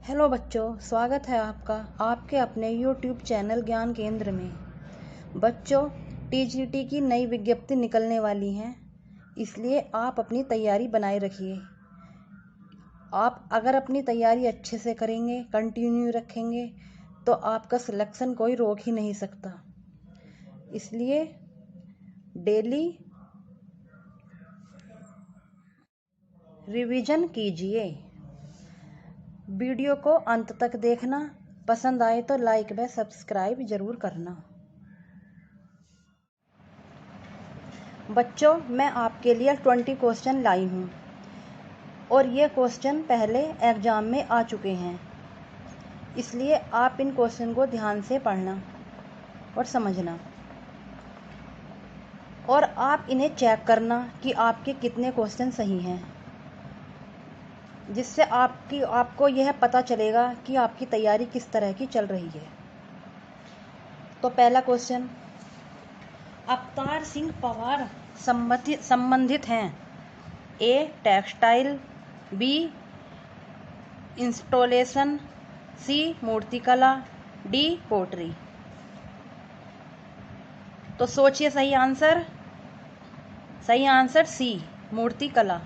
Hello बच्चों, स्वागत है आपका आपके अपने YouTube चैनल ज्ञान केंद्र में। बच्चों, टीजीटी की नई विज्ञप्ति निकलने वाली है, इसलिए आप अपनी तैयारी बनाए रखिए। आप अगर अपनी तैयारी अच्छे से करेंगे, कंटिन्यू रखेंगे, तो आपका सिलेक्शन कोई रोक ही नहीं सकता। इसलिए डेली रिवीजन कीजिए। वीडियो को अंत तक देखना, पसंद आए तो लाइक व सब्सक्राइब जरूर करना। बच्चों, मैं आपके लिए 20 क्वेश्चन लाई हूँ और ये क्वेश्चन पहले एग्जाम में आ चुके हैं, इसलिए आप इन क्वेश्चन को ध्यान से पढ़ना और समझना, और आप इन्हें चेक करना कि आपके कितने क्वेश्चन सही हैं, जिससे आपको यह पता चलेगा कि आपकी तैयारी किस तरह की चल रही है। तो पहला क्वेश्चन, अवतार सिंह पवार संबंधित हैं। ए टेक्सटाइल, बी इंस्टॉलेशन, सी मूर्तिकला, डी पोट्री। तो सोचिए सही आंसर सी मूर्तिकला।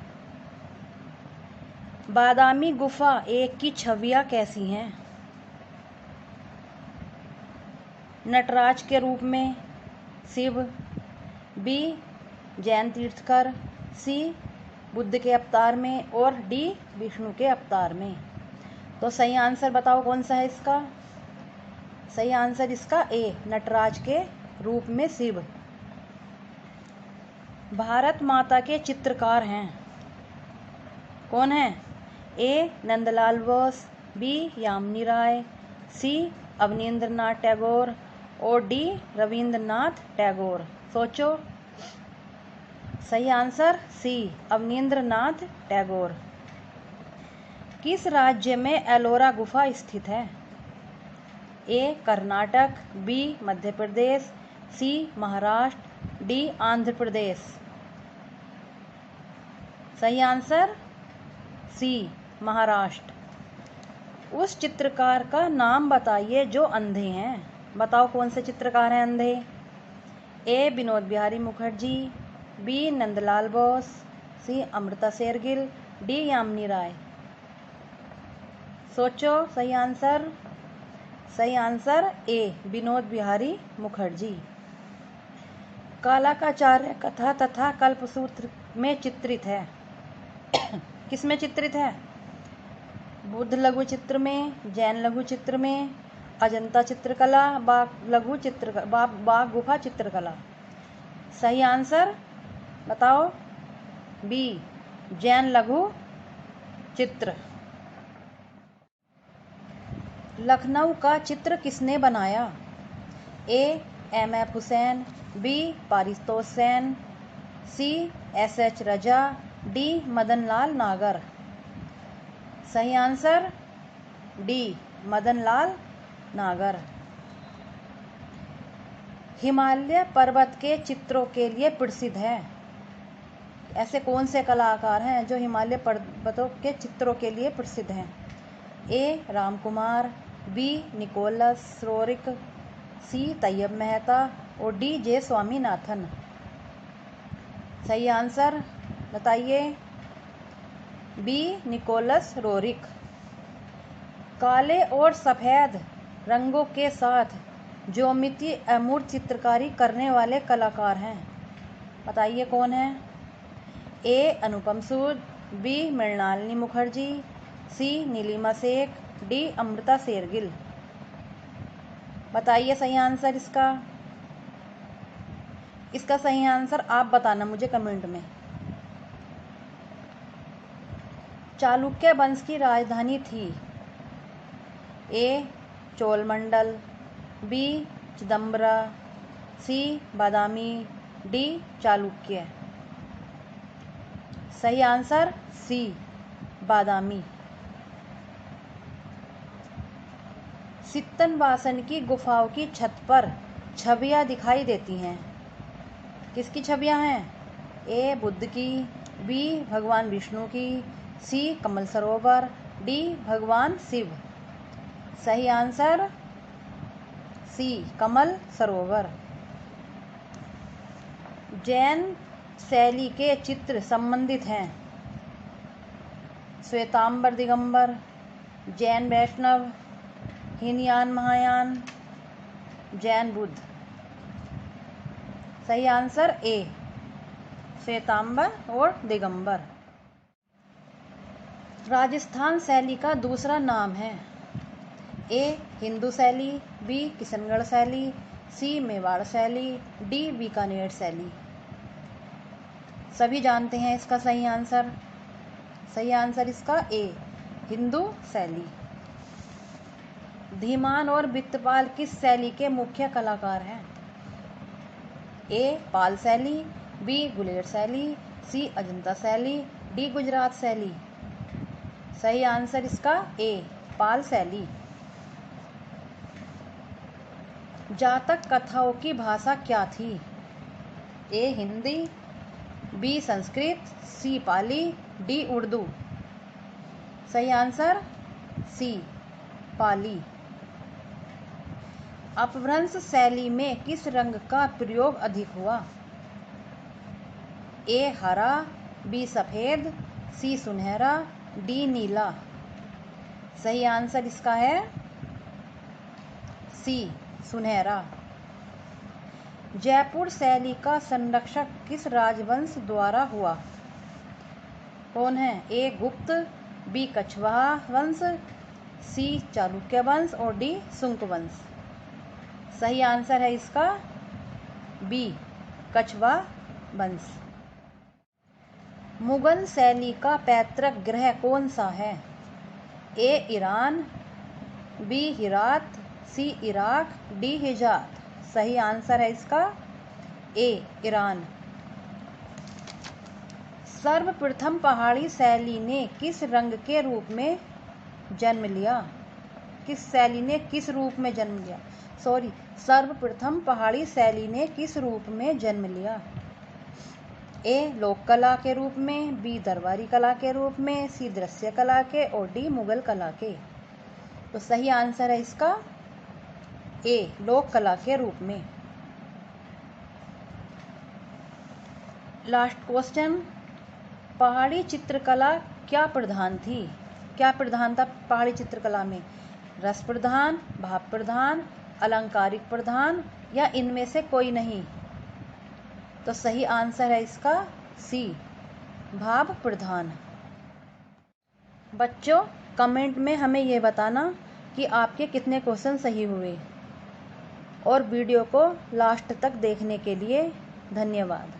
बादामी गुफा एक की छवियां कैसी हैं? नटराज के रूप में, शिव, बी जैन तीर्थकर, सी बुद्ध के अवतार में, और डी विष्णु के अवतार में। तो सही आंसर बताओ कौन सा है इसका? सही आंसर इसका ए नटराज के रूप में शिव। भारत माता के चित्रकार हैं, कौन है? ए नंदलाल बोस, बी यामिनी राय, सी अवनींद्रनाथ टैगोर, और डी रविंद्रनाथ टैगोर। सोचो। सही आंसर सी अवनींद्रनाथ टैगोर। किस राज्य में एलोरा गुफा स्थित है? ए कर्नाटक, बी मध्य प्रदेश, सी महाराष्ट्र, डी आंध्र प्रदेश। सही आंसर सी महाराष्ट्र। उस चित्रकार का नाम बताइए जो अंधे हैं। बताओ कौन से चित्रकार हैं अंधे? ए विनोद बिहारी मुखर्जी, बी नंदलाल बोस, सी अमृता शेरगिल, डी यामिनी राय। सोचो। सही आंसर ए विनोद बिहारी मुखर्जी। कालाकाचार्य कथा तथा कल्पसूत्र में चित्रित है। किस में चित्रित है? बुद्ध लघु चित्र में, जैन लघु चित्र में, अजंता चित्रकला, बाघ गुफा चित्रकला। सही आंसर बताओ बी जैन लघु चित्र। लखनऊ का चित्र किसने बनाया? ए एम.एफ. हुसैन, बी पारितोष सेन, सी एस.एच. रजा, डी मदनलाल नागर। सही आंसर डी मदनलाल नागर। हिमालय पर्वत के चित्रों के लिए प्रसिद्ध है। ऐसे कौन से कलाकार हैं जो हिमालय पर्वतों के चित्रों के लिए प्रसिद्ध हैं? ए रामकुमार, बी निकोलस रोरिक, सी तैयब मेहता, और डी जे स्वामीनाथन। सही आंसर बताइए बी निकोलस रोरिक। काले और सफ़ेद रंगों के साथ ज्योमेट्री अमूर्त चित्रकारी करने वाले कलाकार हैं। बताइए कौन है? ए अनुपम सूद, बी मृणालिनी मुखर्जी, सी नीलिमा शेख, डी अमृता शेरगिल। बताइए सही आंसर इसका सही आंसर आप बताना मुझे कमेंट में। चालुक्य वंश की राजधानी थी? ए चोलमंडल, बी चिदम्बरा, सी बादामी, डी चालुक्य। सही आंसर सी बादामी। सित्तनवासन की गुफाओं की छत पर छवियां दिखाई देती हैं। किसकी छवियां हैं? ए बुद्ध की, बी भगवान विष्णु की, सी कमल सरोवर, डी भगवान शिव। सही आंसर सी, कमल सरोवर। जैन शैली के चित्र संबंधित हैं श्वेतांबर दिगंबर, जैन वैष्णव, हीनयान महायान, जैन बुद्ध। सही आंसर ए, श्वेतांबर और दिगंबर। राजस्थान शैली का दूसरा नाम है ए, हिंदू शैली, बी, किशनगढ़ शैली, सी, मेवाड़ शैली, डी, बीकानेर शैली। सभी जानते हैं इसका सही आंसर। सही आंसर इसका ए, हिंदू शैली। धीमान और बित्तपाल किस शैली के मुख्य कलाकार हैं? ए, पाल शैली, बी, गुलेर शैली, सी, अजंता शैली, डी, गुजरात शैली। सही आंसर इसका ए, पाल शैली। जातक कथाओं की भाषा क्या थी? ए, हिंदी, बी, संस्कृत, सी, पाली, डी, उर्दू। सही आंसर सी, पाली। अपभ्रंश शैली में किस रंग का प्रयोग अधिक हुआ? ए, हरा, बी, सफेद, सी, सुनहरा, डी, नीला। सही आंसर इसका है सी, सुनहरा। जयपुर शैली का संरक्षक किस राजवंश द्वारा हुआ? कौन है? ए, गुप्त, बी, कछवाहा वंश, सी, चालुक्य वंश और डी, शुंग वंश। सही आंसर है इसका बी, कछवाहा वंश। मुगल शैली का पैतृक ग्रह कौन सा है? ए, ईरान, बी, हिरात, सी, इराक, डी, हिजाज। सही आंसर है इसका ए, ईरान। सर्वप्रथम पहाड़ी शैली ने किस रंग के रूप में जन्म लिया? किस शैली ने किस रूप में जन्म लिया? सर्वप्रथम पहाड़ी शैली ने किस रूप में जन्म लिया? ए, लोक कला के रूप में, बी, दरबारी कला के रूप में, सी, दृश्य कला के और डी, मुगल कला के। तो सही आंसर है इसका ए, लोक कला के रूप में। लास्ट क्वेश्चन, पहाड़ी चित्रकला क्या प्रधान थी? क्या प्रधान था पहाड़ी चित्रकला में? रस प्रधान, भाव प्रधान, अलंकारिक प्रधान या इनमें से कोई नहीं? तो सही आंसर है इसका सी, भाव प्रधान। बच्चों, कमेंट में हमें ये बताना कि आपके कितने क्वेश्चन सही हुए और वीडियो को लास्ट तक देखने के लिए धन्यवाद।